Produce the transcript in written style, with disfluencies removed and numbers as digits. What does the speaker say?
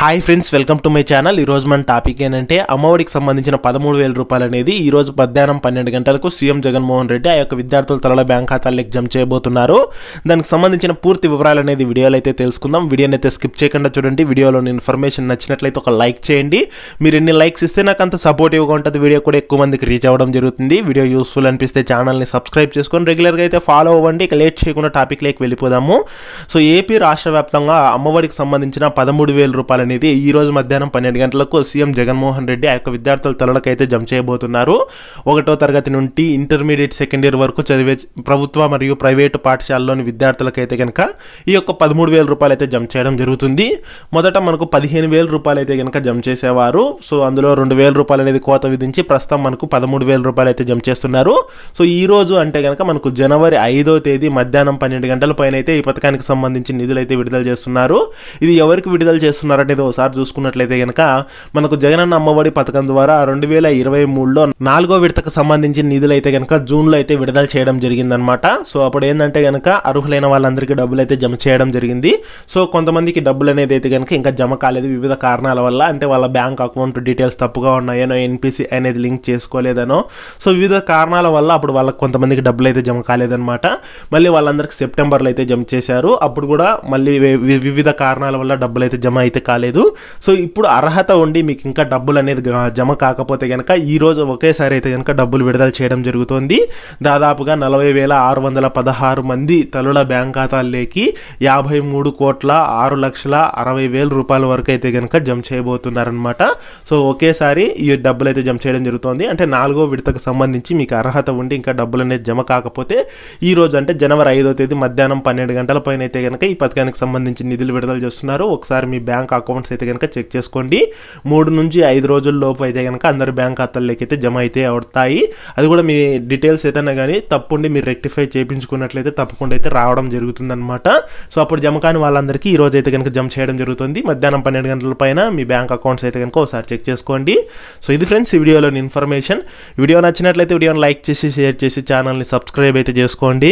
Hi friends, welcome to my channel. ఈరోజు మన topic ఏంటంటే అమ్మఒడికి సంబంధించిన 13,000 రూపాయలు అనేది ఈరోజు మధ్యాహ్నం 12 గంటలకు సీఎం జగన్మోహన్ రెడ్డి ఆ యొక్క విద్యార్థుల తరల బ్యాంక్ ఖాతాలకు జమ చేయబోతున్నారు. దానికి సంబంధించిన పూర్తి వివరాలు అనేది వీడియోలో అయితే తెలుసుకుందాం. వీడియోని అయితే స్కిప్ చేయకుండా చూడండి. వీడియోలోని ఇన్ఫర్మేషన్ నచ్చినట్లయితే ఒక లైక్ చేయండి. మీరు ఎన్ని లైక్స్ ఇస్తే నాకు అంత సపోర్టివ్గా ఉంటుంది. వీడియో కూడా ఎక్కువ మందికి రీచ్ అవ్వడం జరుగుతుంది. వీడియో యూస్ఫుల్ అనిపిస్తే ఛానల్ని సబ్స్క్రైబ్ చేసుకొని రెగ్యులర్గా అయితే ఫాలో అవ్వండి. ఇక లేట్ చేయకుండా టాపిక్లోకి వెళ్ళిపోదాము. సో ఏపీ రాష్ట్ర వ్యాప్తంగా అమ్మఒడికి సంబంధించిన 13,000 రూపాయలు అనేది ఈ రోజు మధ్యాహ్నం 12 గంటలకు సీఎం జగన్మోహన్ రెడ్డి ఆ యొక్క విద్యార్థుల తలలకైతే జమ చేయబోతున్నారు. 1వ తరగతి నుండి ఇంటర్మీడియట్ సెకండ్ ఇయర్ వరకు చదివే ప్రభుత్వ మరియు ప్రైవేటు పాఠశాలలోని విద్యార్థులకైతే కనుక ఈ యొక్క 13,000 రూపాయలు అయితే జమ చేయడం జరుగుతుంది. మొదట మనకు 15,000 రూపాయలు అయితే కనుక జమ చేసేవారు. సో అందులో 2,000 రూపాయలు అనేది కోత విధించి ప్రస్తుతం మనకు 13,000 రూపాయలు అయితే జమ చేస్తున్నారు. సో ఈ రోజు అంటే కనుక మనకు జనవరి 5వ తేదీ మధ్యాహ్నం 12 గంటల పైన అయితే ఈ పథకానికి సంబంధించి నిధులు అయితే విడుదల చేస్తున్నారు. ఇది ఎవరికి విడుదల చేస్తున్నారు అనేది ఒకసారి చూసుకున్నట్లయితే కనుక మనకు జగనన్న అమ్మఒడి పథకం ద్వారా 2023లో 4వ విడతకు సంబంధించిన నిధులు అయితే కనుక జూన్లో అయితే విడుదల చేయడం జరిగిందనమాట. సో అప్పుడు ఏంటంటే కనుక అర్హులైన వాళ్ళందరికీ డబ్బులు అయితే జమ చేయడం జరిగింది. సో కొంతమందికి డబ్బులు అనేది అయితే కనుక ఇంకా జమ కాలేదు వివిధ కారణాల వల్ల. అంటే వాళ్ళ బ్యాంక్ అకౌంట్ డీటెయిల్స్ తప్పుగా ఉన్నాయనో, ఎన్పిసి అనేది లింక్ చేసుకోలేదనో, సో వివిధ కారణాల వల్ల అప్పుడు వాళ్ళకి కొంతమందికి డబ్బులు అయితే జమ కాలేదనమాట. మళ్ళీ వాళ్ళందరికీ సెప్టెంబర్లో అయితే జమ చేశారు. అప్పుడు కూడా మళ్ళీ వివిధ కారణాల వల్ల డబ్బులు అయితే జమ అయితే కాలేదు. సో ఇప్పుడు అర్హత ఉండి మీకు ఇంకా డబ్బులు అనేది జమ కాకపోతే కనుక ఈ రోజు ఒకేసారి అయితే కనుక డబ్బులు విడుదల చేయడం జరుగుతుంది. దాదాపుగా 40,616 మంది తల్లుల బ్యాంక్ ఖాతాల్లోకి 53,06,60,000 రూపాయల వరకు అయితే కనుక జమ చేయబోతున్నారనమాట. సో ఒకేసారి ఈ డబ్బులు అయితే జమ చేయడం జరుగుతుంది. అంటే 4వ విడతకు సంబంధించి మీకు అర్హత ఉండి ఇంకా డబ్బులు అనేది జమ కాకపోతే ఈ రోజు అంటే జనవరి 5వ తేదీ మధ్యాహ్నం 12 గంటల పైన అయితే కనుక ఈ పథకానికి సంబంధించి నిధులు విడుదల చేస్తున్నారు. ఒకసారి మీ బ్యాంక్ అకౌంట్స్ అయితే కనుక చెక్ చేసుకోండి. 3 నుంచి 5 రోజుల లోపు అయితే కనుక అందరి బ్యాంక్ ఖాతాల్లోకి అయితే జమ అయితే అవుతాయి. అది కూడా మీ డీటెయిల్స్ ఏదైనా కానీ తప్పుండి మీరు రెక్టిఫై చేయించుకున్నట్లయితే తప్పకుండా అయితే రావడం జరుగుతుందన్నమాట. సో అప్పుడు జమ కాని వాళ్ళందరికీ ఈ రోజు అయితే కనుక జమ చేయడం జరుగుతుంది. మధ్యాహ్నం 12 గంటల పైన మీ బ్యాంక్ అకౌంట్స్ అయితే కనుక ఒకసారి చెక్ చేసుకోండి. సో ఇది ఫ్రెండ్స్ ఈ వీడియోలోని ఇన్ఫర్మేషన్. వీడియో నచ్చినట్లయితే వీడియోని లైక్ చేసి షేర్ చేసి ఛానల్ని సబ్స్క్రైబ్ అయితే చేసుకోండి.